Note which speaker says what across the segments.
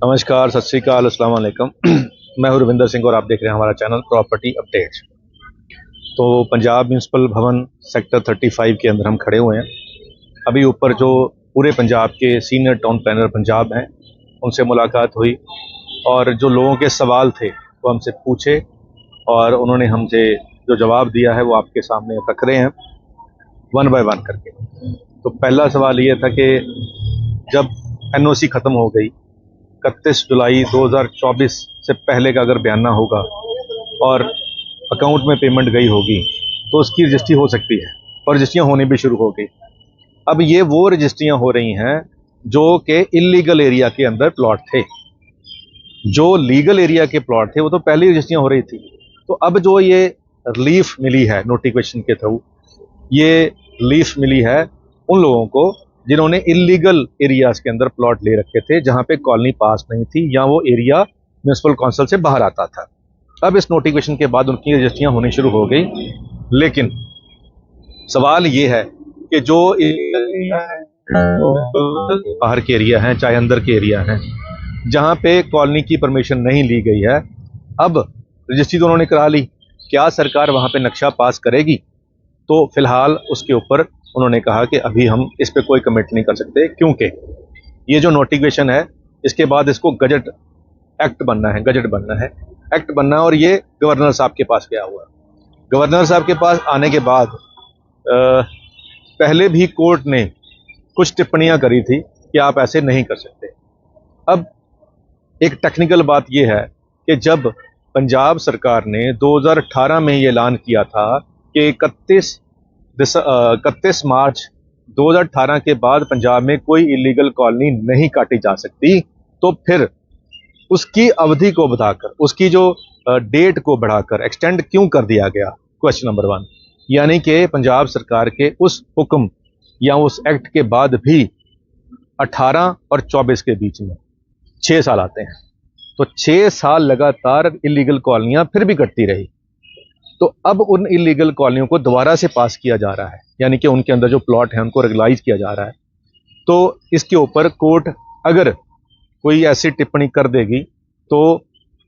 Speaker 1: नमस्कार, सत श्री अकाल, अस्सलाम वालेकुम। मैं हूं रविंदर सिंह और आप देख रहे हैं हमारा चैनल प्रॉपर्टी अपडेट्स। तो पंजाब म्यूनसिपल भवन सेक्टर 35 के अंदर हम खड़े हुए हैं। अभी ऊपर जो पूरे पंजाब के सीनियर टाउन प्लानर पंजाब हैं उनसे मुलाकात हुई और जो लोगों के सवाल थे वो हमसे पूछे और उन्होंने हमसे जो जवाब दिया है वो आपके सामने रख रहे हैं वन बाय वन करके। तो पहला सवाल ये था कि जब NOC ख़त्म हो गई 31 जुलाई 2024 से पहले का अगर बयाना होगा और अकाउंट में पेमेंट गई होगी तो उसकी रजिस्ट्री हो सकती है और रजिस्ट्रियाँ होनी भी शुरू हो गई। अब ये वो रजिस्ट्रियाँ हो रही हैं जो कि इलीगल एरिया के अंदर प्लॉट थे। जो लीगल एरिया के प्लॉट थे वो तो पहले ही रजिस्ट्रियाँ हो रही थी। तो अब जो ये रिलीफ मिली है नोटिफिकेशन के थ्रू, ये रिलीफ मिली है उन लोगों को जिन्होंने इलीगल एरियाज के अंदर प्लॉट ले रखे थे जहां पे कॉलोनी पास नहीं थी या वो एरिया म्यूनसिपल काउंसिल से बाहर आता था। अब इस नोटिफिकेशन के बाद उनकी रजिस्ट्रियां होनी शुरू हो गई। लेकिन सवाल ये है कि जो बाहर के एरिया हैं चाहे अंदर के एरिया हैं जहां पे कॉलोनी की परमिशन नहीं ली गई है, अब रजिस्ट्री तो उन्होंने करा ली, क्या सरकार वहां पे नक्शा पास करेगी? तो फिलहाल उसके ऊपर उन्होंने कहा कि अभी हम इस पे कोई कमिट नहीं कर सकते, क्योंकि ये जो नोटिफिकेशन है इसके बाद इसको गजट एक्ट बनना है, गजट बनना है, एक्ट बनना है और ये गवर्नर साहब के पास गया हुआ है। गवर्नर साहब के पास आने के बाद पहले भी कोर्ट ने कुछ टिप्पणियां करी थी कि आप ऐसे नहीं कर सकते। अब एक टेक्निकल बात यह है कि जब पंजाब सरकार ने 2018 में ये ऐलान किया था कि 31 मार्च 2018 के बाद पंजाब में कोई इलीगल कॉलोनी नहीं काटी जा सकती, तो फिर उसकी अवधि को बढ़ाकर, उसकी जो डेट को बढ़ाकर एक्सटेंड क्यों कर दिया गया? Question number 1। यानी कि पंजाब सरकार के उस हुक्म या उस एक्ट के बाद भी 18 और 24 के बीच में 6 साल आते हैं, तो 6 साल लगातार इलीगल कॉलोनियां फिर भी कटती रही। तो अब उन इलीगल कॉलोनियों को दोबारा से पास किया जा रहा है, यानी कि उनके अंदर जो प्लॉट है उनको रेगुलाइज किया जा रहा है। तो इसके ऊपर कोर्ट अगर कोई ऐसी टिप्पणी कर देगी तो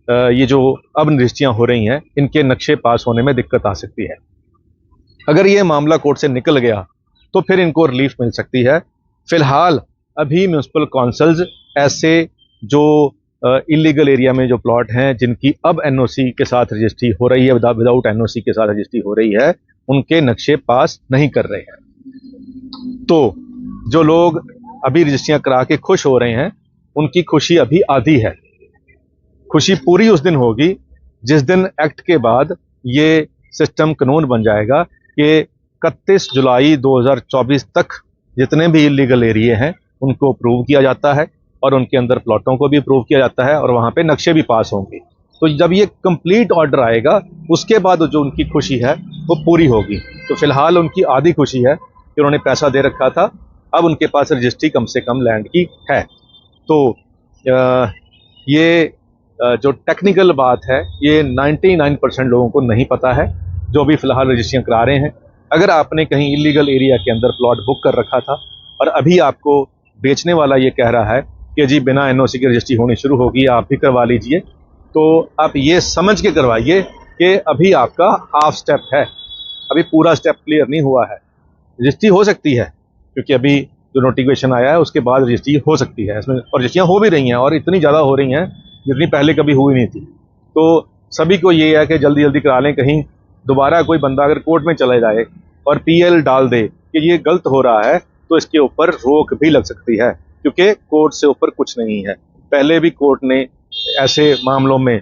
Speaker 1: ये जो अब रजिस्ट्रियां हो रही हैं इनके नक्शे पास होने में दिक्कत आ सकती है। अगर ये मामला कोर्ट से निकल गया तो फिर इनको रिलीफ मिल सकती है। फिलहाल अभी म्यूनसिपल काउंसिल्स ऐसे जो इलीगल एरिया में जो प्लॉट हैं जिनकी अब NOC के साथ रजिस्ट्री हो रही है, विदाउट NOC के साथ रजिस्ट्री हो रही है, उनके नक्शे पास नहीं कर रहे हैं। तो जो लोग अभी रजिस्ट्रियां करा के खुश हो रहे हैं उनकी खुशी अभी आधी है। खुशी पूरी उस दिन होगी जिस दिन एक्ट के बाद ये सिस्टम कानून बन जाएगा कि 31 जुलाई 2024 तक जितने भी इलीगल एरिया हैं उनको अप्रूव किया जाता है और उनके अंदर प्लॉटों को भी अप्रूव किया जाता है और वहां पे नक्शे भी पास होंगे। तो जब ये कंप्लीट ऑर्डर आएगा उसके बाद जो उनकी खुशी है वो पूरी होगी। तो फिलहाल उनकी आधी खुशी है कि उन्होंने पैसा दे रखा था, अब उनके पास रजिस्ट्री कम से कम लैंड की है। तो ये जो टेक्निकल बात है ये 99% लोगों को नहीं पता है जो भी फिलहाल रजिस्ट्रियाँ करा रहे हैं। अगर आपने कहीं इलीगल एरिया के अंदर प्लॉट बुक कर रखा था और अभी आपको बेचने वाला ये कह रहा है कि जी बिना NOC की रजिस्ट्री होनी शुरू होगी, आप भी करवा लीजिए, तो आप ये समझ के करवाइए कि अभी आपका हाफ स्टेप है, अभी पूरा स्टेप क्लियर नहीं हुआ है। रजिस्ट्री हो सकती है क्योंकि अभी जो नोटिफिकेशन आया है उसके बाद रजिस्ट्री हो सकती है इसमें, और रजिस्ट्रियाँ हो भी रही हैं और इतनी ज़्यादा हो रही हैं जितनी पहले कभी हुई नहीं थी। तो सभी को ये है कि जल्दी जल्दी करा लें, कहीं दोबारा कोई बंदा अगर कोर्ट में चले जाए और PL डाल दे कि ये गलत हो रहा है तो इसके ऊपर रोक भी लग सकती है, क्योंकि कोर्ट से ऊपर कुछ नहीं है। पहले भी कोर्ट ने ऐसे मामलों में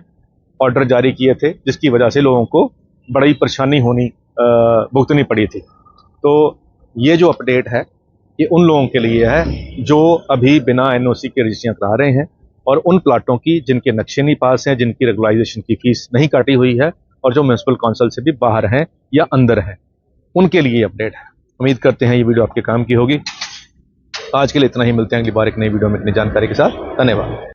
Speaker 1: ऑर्डर जारी किए थे जिसकी वजह से लोगों को बड़ी परेशानी भुगतनी पड़ी थी। तो ये जो अपडेट है ये उन लोगों के लिए है जो अभी बिना NOC के रजिस्ट्रियाँ करा रहे हैं और उन प्लाटों की जिनके नक्शे नहीं पास हैं, जिनकी रेगुलाइजेशन की फीस नहीं काटी हुई है और जो म्यूनसिपल काउंसिल से भी बाहर हैं या अंदर हैं, उनके लिए ये अपडेट है। उम्मीद करते हैं ये वीडियो आपके काम की होगी। आज के लिए इतना ही, मिलते हैं अगली बार एक नई वीडियो में एक नई जानकारी के साथ। धन्यवाद।